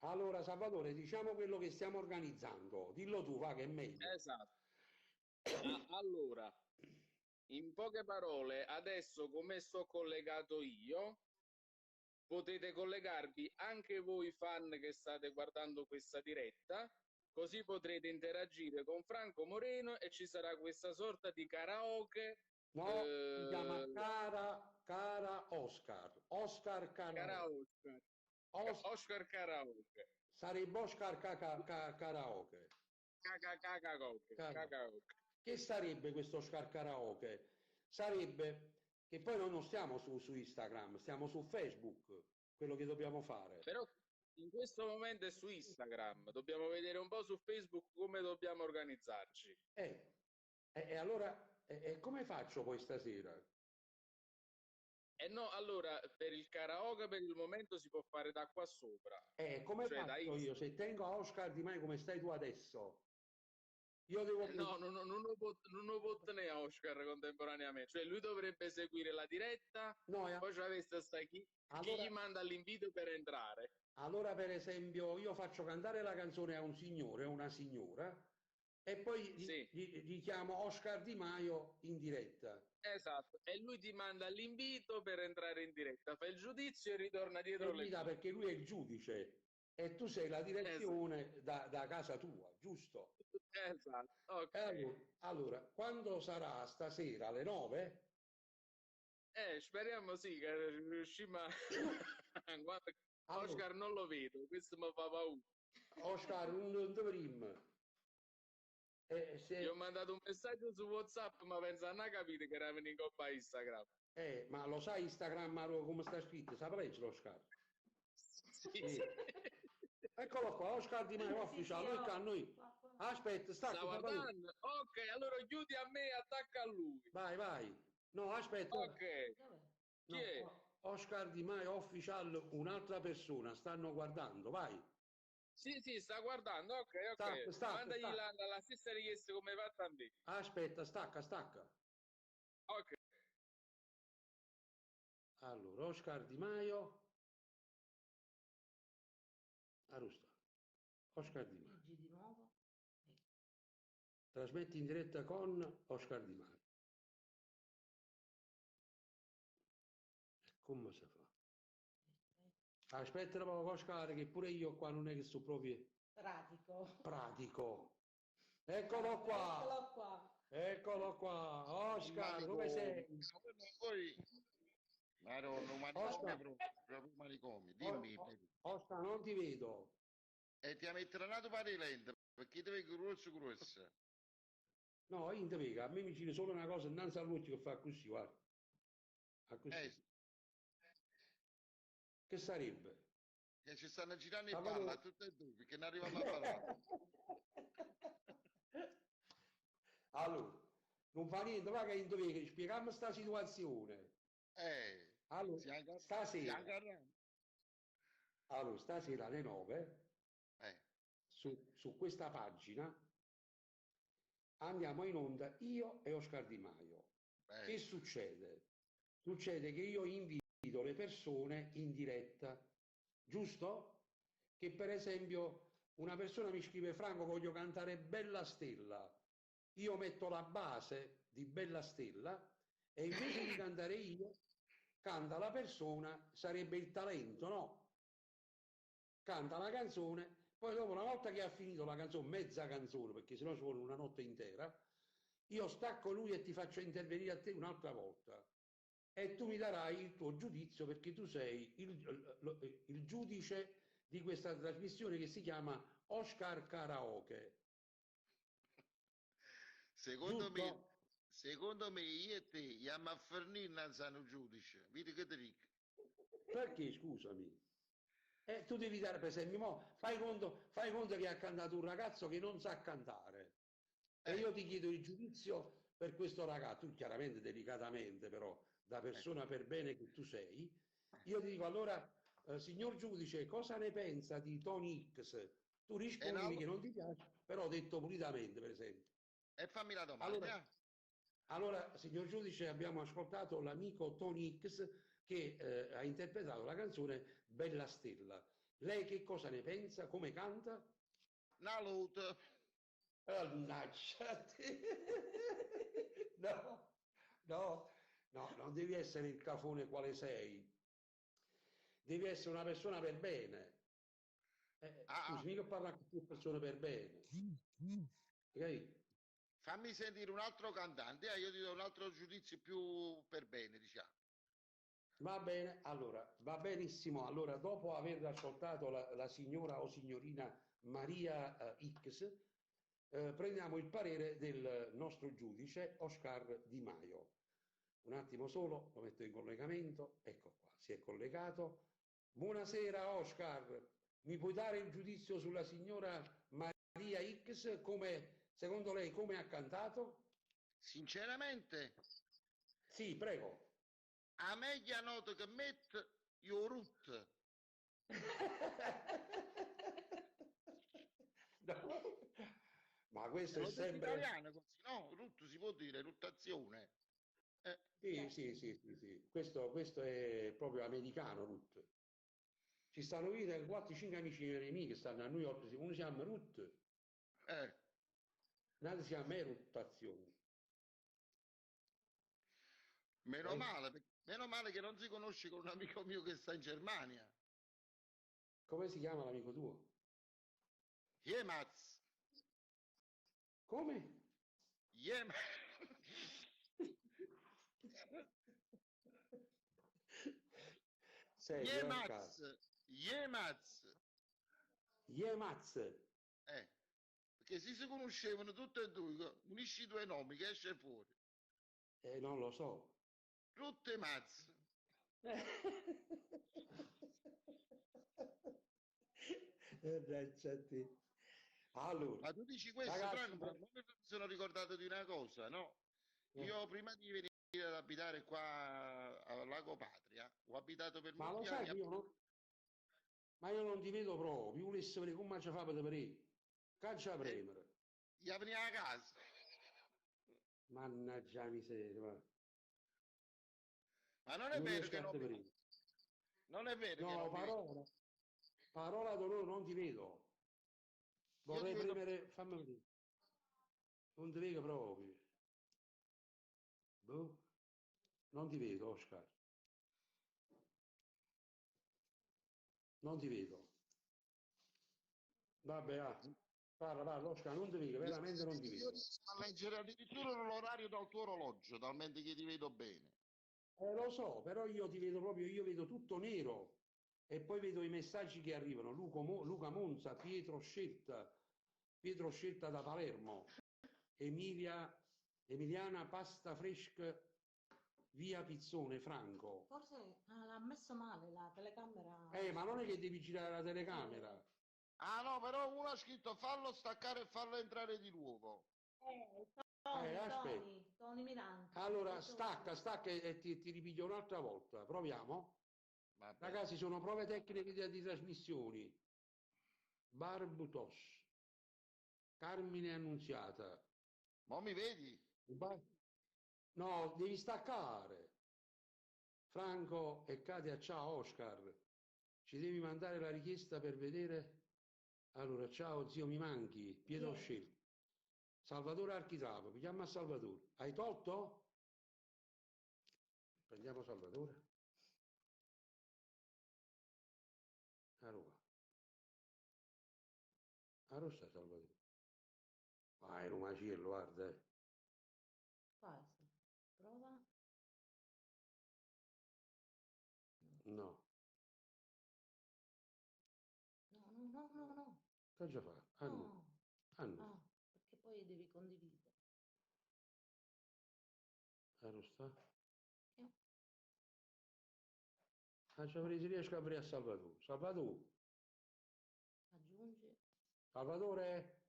Allora, Salvatore, diciamo quello che stiamo organizzando. Dillo tu, va, che è meglio. Esatto. Allora, in poche parole, adesso come sto collegato io, potete collegarvi anche voi fan che state guardando questa diretta, così potrete interagire con Franco Moreno e ci sarà questa sorta di karaoke, No, si chiama eh, Cara Oscar. Oscar Karaoke. karaoke, Os- Oscar karaoke, Sarebbe Oscar Karaoke. karaoke, Karaoke. karaoke. Che sarebbe questo Oscar Karaoke? Sarebbe che poi noi non stiamo su Instagram, stiamo su Facebook, quello che dobbiamo fare. Però in questo momento è su Instagram, dobbiamo vedere un po' su Facebook come dobbiamo organizzarci. E allora, come faccio poi stasera? E no, allora per il karaoke per il momento si può fare da qua sopra, Come cioè da faccio io? Instagram. Se tengo a Oscar Di Mai come stai tu adesso, io devo... No, non lo può tenere a Oscar contemporaneamente, cioè lui dovrebbe seguire la diretta, No, poi c'avesse sta chi allora, gli manda l'invito per entrare. allora, per esempio, io faccio cantare la canzone a un signore o una signora e poi Sì, gli chiamo Oscar Di Maio in diretta. esatto, e lui ti manda l'invito per entrare in diretta, fa il giudizio e ritorna E dietro le mi dà quinte. perché lui è il giudice e tu sei la Esatto, direzione da casa tua, giusto? esatto, E ok. allora, quando sarà stasera alle 9? Speriamo sì che riusciamo a... Guarda, Allora, Oscar non lo vedo, questo mi fa paura. Oscar, un prim. Gli ho Se, mandato un messaggio su WhatsApp, ma pensa non ha capito che era venuto in coppa Instagram. ma lo sai Instagram come sta scritto? Saprei leggere Oscar? Sì, Sì. sì. Eccolo qua, Oscar Di Maio Sì, sì, Official, noi oh. a noi. Aspetta, Sta stacca, Salvatore. guardando? Ok, allora chiudi a me e attacca a lui. Vai, vai. No, aspetta. Ok, Dov'è? chi No, è? Oscar Di Maio Official, un'altra persona, stanno guardando, vai. Sì, sì, sta guardando. Ok, Stacca, ok. stacca, Mandagli stacca. la stessa richiesta come hai fatto a me. Aspetta, stacca, stacca. Ok. Allora, Oscar Di Maio, Arusta. Oscar Di Maio. Leggi di nuovo. Trasmetti in diretta con Oscar Di Maio. Come si fa? Aspetta un po', Oscar, che pure io qua non è che sono proprio Pratico. pratico. Eccolo Esatto, qua, eccolo qua. eccolo qua. I Oscar, come sei? manicomi. Poi, Maronna, Oscar, manicomi proprio manicomi. O- Dimmi, O- baby. Oscar, non ti vedo. E ti mettere nato pari lento, perché ti vedo grosso grosso. No, io non ti vedo, a me mi gira solo una cosa innanzi all'occhio che fa così, guarda. Fa così. Eh, Che sarebbe? che ci stanno girando i palla a Salvatore. tutte e due, perché non arriviamo a parlare. Allora, non fa niente, va che indovina, spieghiamo questa situazione. Eh, Allora, si stasera, agarra. stasera alle 9, Eh, su questa pagina andiamo in onda io e Oscar Di Maio. Che bello. succede? Succede che io invito le persone in diretta, giusto? Che per esempio una persona mi scrive Franco, voglio cantare Bella Stella. Io metto la base di Bella Stella e invece di cantare io, canta la persona, sarebbe il talento, no? Canta la canzone, poi dopo una volta che ha finito la canzone, mezza canzone, perché sennò ci vuole una notte intera, io stacco lui e ti faccio intervenire a te un'altra volta e tu mi darai il tuo giudizio perché tu sei il giudice di questa trasmissione che si chiama Oscar Karaoke, Secondo me, giusto? secondo me io e te andiamo a fornire innanzi a un giudice. Vedi che ti dico? Perché, scusami? Tu devi dare, per esempio, fai conto che ha cantato un ragazzo che non sa cantare e Eh, io ti chiedo il giudizio per questo ragazzo, tu chiaramente delicatamente, però da eh, persona per bene che tu sei, io ti dico allora, signor giudice, cosa ne pensa di Tony X? Tu e, rispondimi no, che non ti piace, però detto pulitamente, per esempio. e fammi la Allora, domanda. signor giudice, abbiamo ascoltato l'amico Tony X che ha interpretato la canzone Bella Stella. Lei che cosa ne pensa? Come canta? Una lute. Mannaggia te. No, no, no, non devi essere il cafone quale sei. Devi essere una persona per bene. Ah, Scusi, mica parla con più persone per bene. Ok? fammi sentire un altro cantante, io ti do un altro giudizio più per bene, diciamo. Va bene, allora, va benissimo. Allora, dopo aver ascoltato la signora o signorina Maria X, prendiamo il parere del nostro giudice Oscar Di Maio. Un attimo solo, lo metto in collegamento. Ecco qua, si è collegato. Buonasera Oscar, mi puoi dare il giudizio sulla signora Maria X? Come, secondo lei, come ha cantato? Sinceramente, Sì, prego. a meglio noto che met, io rut. No. Ma questo è Lo detto sempre... italiano così, no? Rut si può dire, ruttazione. Sì, sì, sì, sì, sì. Questo è proprio americano, Ruth. Ci stanno qui 4-5 amici miei che stanno a New York, uno si chiama Ruth, Eh, l'altro si chiama Eruttazione. Ok? meno male che non si conosce con un amico mio che sta in Germania. Come si chiama l'amico tuo? Jemaz, Come? Jemaz, Senti, Jemaz, Oscar. Jemaz. Yemaz. Perché se si conoscevano tutti e due, unisci i due nomi che esce fuori. Non lo so. Rut e Maz. Mannaggia a te. Allora, Ma tu dici questo, ragazzi, Franco, ma non mi sono ricordato di una cosa, no? eh, Io prima di venire ad abitare qua a Lago Patria, ho abitato per ma lo molti sai anni che a... ma io non ti vedo proprio, io volessi vedere come ci fa per vedere. Caccia e premere. io venivo a casa. Mannaggia la miseria, guarda. Ma non è Non vero riesco che a non te mi... vedere. Non è vero che No, non mi vedi. parola d'onore non ti vedo. Io ti Vorrei vedo... premere, fammi vedere. Non ti vedo proprio. Boh. Non ti vedo, Oscar. Non ti vedo. Vabbè, parla, Oscar, non ti vedo, veramente non ti Io vedo. riesco a leggere addirittura l'orario dal tuo orologio, talmente che ti vedo bene. Lo so, però io ti vedo proprio, io vedo tutto nero. E poi vedo i messaggi che arrivano. Luca Monza, Pietro Scelta da Palermo, Emiliana Pasta Fresca, via Pizzone, Franco. Forse l'ha messo male la telecamera. Ma non è che devi girare la telecamera. Ah no, però uno ha scritto fallo staccare e fallo entrare di nuovo. Aspetta. Toni Mirante. Allora, stacca e ti ripiglio un'altra volta. Proviamo. Va bene. Ragazzi, sono prove tecniche di trasmissioni. Barbutos, Carmine Annunziata. Ma mi vedi? No, devi staccare. Franco e Katia, ciao Oscar. Ci devi mandare la richiesta per vedere. Allora, ciao zio, mi manchi. Pietro Scelto. Salvatore Architrapo, mi chiama Salvatore. Hai tolto? Prendiamo Salvatore. Allora. Allora sta Salvatore. Vai, un macello, guarda. Quasi. Prova. No. No. Che già fa? Ah no. No. Ah no. Ah, perché poi devi condividere. Allora sta. Eh. Ah, ci avrei, si riesco a aprire a Salvatore. Salvatore. Aggiungi. Salvatore.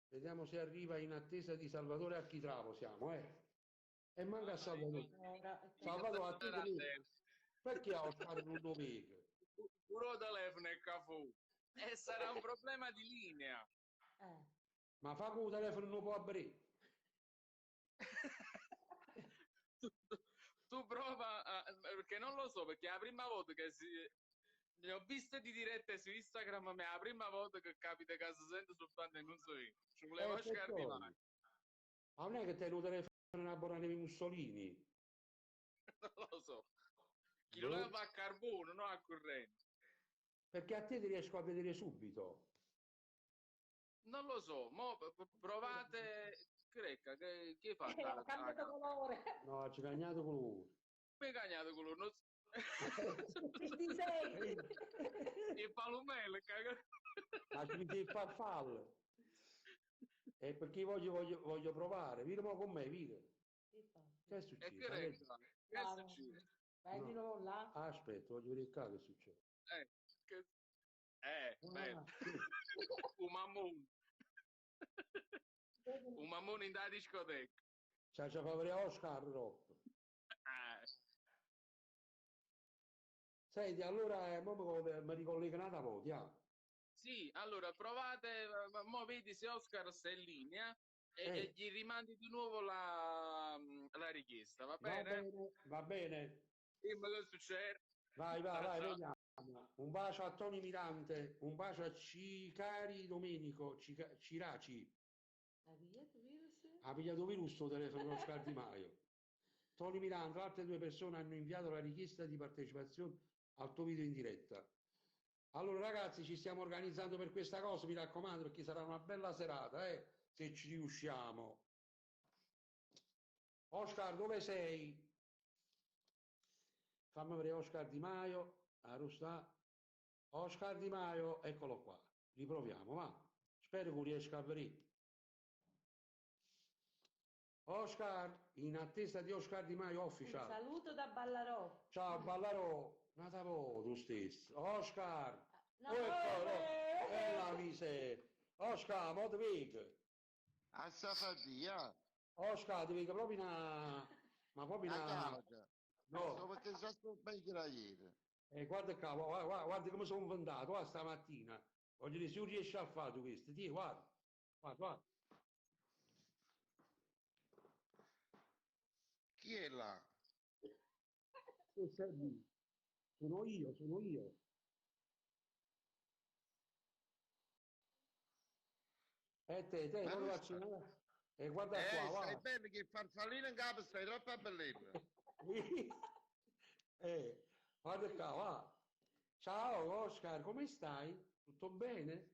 Vediamo se arriva in attesa di Salvatore Architravo siamo, eh. E manca a Salvatore. Salvatore, a te che vedi? Perché a Oscar non lo vedi? Pure telefono è cafu. E sarà un problema di linea. Ma fa con il telefono non può aprire. tu, tu prova perché non lo so, perché è la prima volta che ne ho viste di dirette su Instagram, ma è la prima volta che capita che si sente sul fan e non so io. Ci volevo Oscar Di perciò. Maio. Ma non è che te lo telefono a Bonanimi Mussolini? Non lo so. Chi lo Boh. leva a carbone, no a corrente. Perché a te ti riesco a vedere subito. Non lo so, mo provate. Crecca, che hai fatto? Ha cambiato colore. No, ci cagnato colore. Mi hai cagnato con l'uno. Che disegni. E palumelle, cagato. Ma ci metti il farfallo. E perché voglio provare. Vieni mo con me, vieni. Che fa? Che è E successo? che regga? Che Ah, succede? vai di No. nuovo là. Aspetta, voglio vedere qua che succede. Che... bello. Ah, sì. Un mammone. Un mammone in da discoteca. C'ha fa vedere Oscar Rock. Senti, allora mi ricollega una volta. Sì, allora provate, mo vedi se Oscar sta in linea e gli rimandi di nuovo la richiesta, va Va bene? bene, va bene. Dimmi che succede. Vai, Ciao. vediamo. Un bacio a Tony Mirante, un bacio a Cicari Domenico, Ciraci. Ha pigliato virus? Ha pigliato virus sto telefono con Oscar Di Maio. Tony Mirante, altre due persone hanno inviato la richiesta di partecipazione al tuo video in diretta. Allora ragazzi, ci stiamo organizzando per questa cosa, mi raccomando, perché sarà una bella serata, se ci riusciamo. Oscar, dove sei? Fammi vedere Oscar Di Maio. Sta. Oscar Di Maio, eccolo qua. Riproviamo, va. Spero che riesca a venire. Oscar, in attesa di Oscar Di Maio Un official. saluto da Ballarò. Ciao Ballarò, nata tu stesso. Oscar, No, eccolo, bella mise. Oscar, mo ti vedo. A Safadia, Oscar, ti vedo proprio una... Ma proprio a una... casa. No, So perché già sto meglio da ieri. guarda qua, guarda come sono inventato, guarda stamattina. Voglio dire, se tu riesci a fare tu questo, ti guarda, guarda. Chi è là? Sono io. Te, Ma non lo non faccio sta. nada. E guarda qua, Stai guarda. bene che farfallino in capo, stai troppo bellino. Guarda qua, va. Ciao Oscar, come stai? Tutto bene?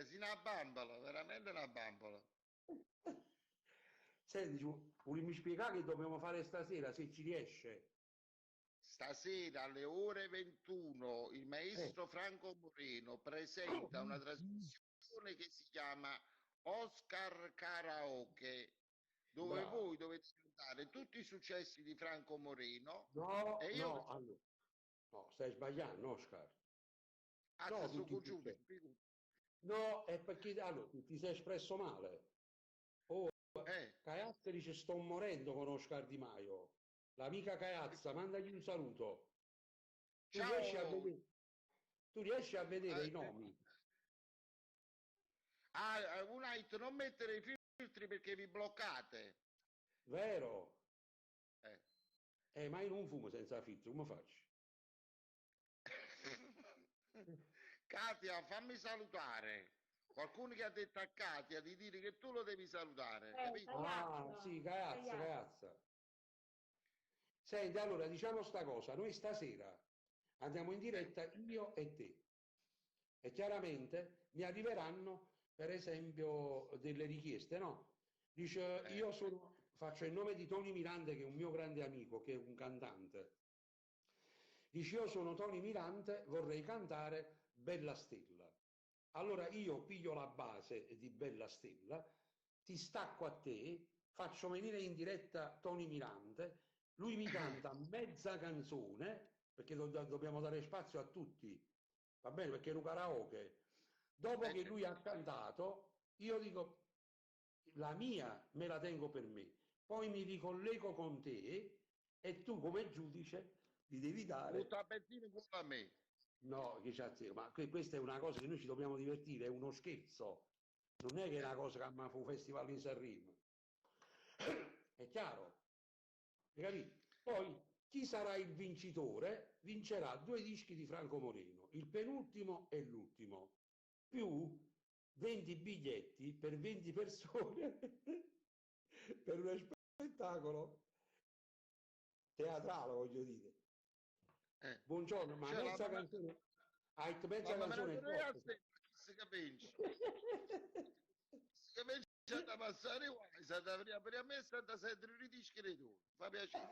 Sì, una bambola, veramente una bambola. Senti, volevi spiegare che dobbiamo fare stasera, se ci riesce? Stasera alle ore 21 il maestro Franco Moreno presenta una trasmissione che si chiama Oscar Karaoke, dove Bravo. voi dovete cantare tutti i successi di Franco Moreno No, e io allora, no, stai sbagliando, Oscar. No, sono tutti i giù. successi. No, è perché allora, ti sei espresso male. Oh, Caiazza dice sto morendo con Oscar Di Maio. L'amica Caiazza, mandagli un saluto. Tu Ciao. riesci a vedere i nomi? Unite, non mettere i filtri perché vi bloccate. Vero? Ma io non fumo senza filtro, come faccio? Katia, fammi salutare. Qualcuno che ha detto a Katia di dire che tu lo devi salutare, capito? Sì, Caiazza. Senti, allora diciamo sta cosa, noi stasera andiamo in diretta io e te e chiaramente mi arriveranno per esempio delle richieste, no? Dice faccio il nome di Tony Mirante che è un mio grande amico, che è un cantante. Dice io sono Tony Mirante, vorrei cantare Bella Stella. Allora io piglio la base di Bella Stella, ti stacco a te, faccio venire in diretta Tony Mirante, lui mi canta mezza canzone, perché dobbiamo dare spazio a tutti, va bene? Perché è un karaoke. Dopo che lui ha cantato, io dico la mia me la tengo per me, poi mi ricollego con te e tu come giudice mi devi dare... Butta benzina pure a me. No, che c'ha zero, ma questa è una cosa che noi ci dobbiamo divertire, è uno scherzo, non è che è una cosa che a un festival in Sanremo. È chiaro? Hai capito? Poi chi sarà il vincitore vincerà 2 dischi di Franco Moreno il penultimo e l'ultimo, più 20 biglietti per 20 persone per uno spettacolo teatrale, voglio dire. Buongiorno, ma Cioè, mezza canzone, mezza ma me canzone è ne a troppo. sempre, chi si capisce? Si capisce da passare guai, se da per a me sta da sentire i dischi di tu, fa piacere.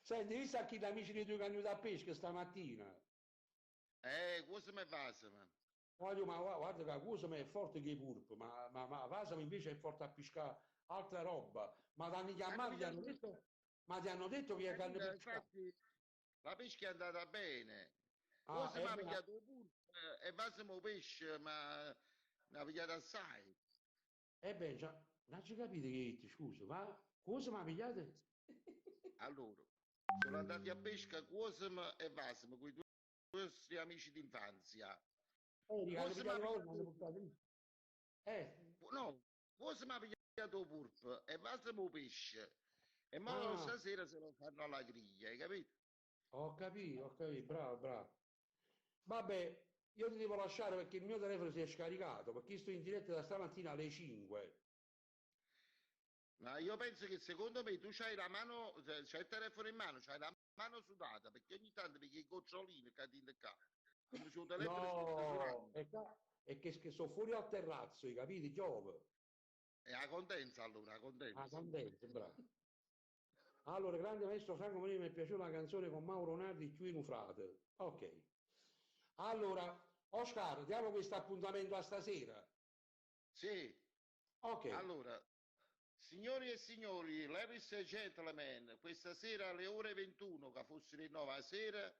Senti, visto a chi gli amici di due che hanno da pesca stamattina? Cosa mi passa, man? Voglio, ma guarda che questo è forte che i purp, ma Vasam invece è forte a pescare altra roba. Ma ti hanno chiamato, ti hanno detto, ma ti hanno detto che hanno pescato. Infatti, la pesca è andata bene. Ah, Cosa mi ha pigliato un pulpo e vasimo pesce, ma ne ha pigliato assai. beh, già, non ci capite che dici, scusa, ma cosa mi ha pigliato? Allora, sono andati a pesca Cosimo e Vasimo, quei due nostri amici d'infanzia. Che hanno Cosimo ha pigliato loro, mi hanno pigliato, portato lì. no, Cosimo ha pigliato pulpo e Vasimo pesce. E mo Ah, stasera se lo fanno alla griglia, hai capito? ho capito, bravo, bravo. Vabbè, io ti devo lasciare perché il mio telefono si è scaricato, perché sto in diretta da stamattina alle 5. Ma io penso che secondo me tu c'hai la mano, c'hai il telefono in mano, c'hai la mano sudata, perché ogni tanto perché i gocciolini cadono qua, come se il telefono stesse No, sudando. è che sto fuori al terrazzo, hai capito? Piove. E a condensa allora, a Ah, condensa. contento, bravo. Allora, grande maestro Franco Molini, mi è piaciuta la canzone con Mauro Nardi, Più in un frate. Ok. Allora, Oscar, diamo questo appuntamento a stasera. Sì, Ok. allora, signori e signori, ladies and gentlemen, questa sera alle ore 21, che fosse le 9 a sera,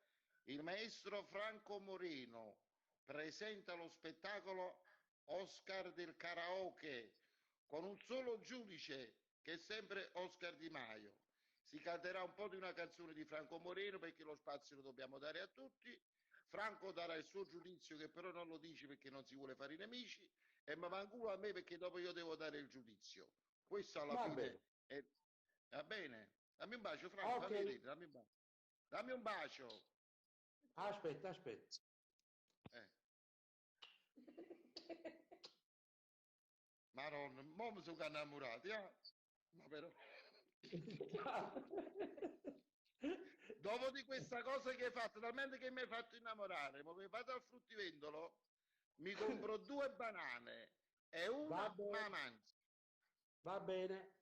il maestro Franco Moreno presenta lo spettacolo Oscar del karaoke con un solo giudice che è sempre Oscar Di Maio. Si canterà un po' di una canzone di Franco Moreno perché lo spazio lo dobbiamo dare a tutti. Franco darà il suo giudizio che però non lo dice perché non si vuole fare i nemici e mi va in culo a me perché dopo io devo dare il giudizio. Questo alla Va fine bene. è... Va bene? Dammi un bacio, Franco, Ok. fammi vedere, dammi un bacio. Dammi un bacio. Aspetta, aspetta. Eh. Maronna, mo mi sono innamorati, Ma però... Dopo di questa cosa che hai fatto, talmente che mi hai fatto innamorare, ma che vado al fruttivendolo, mi compro 2 banane e Va una bene, ma mangio. va bene.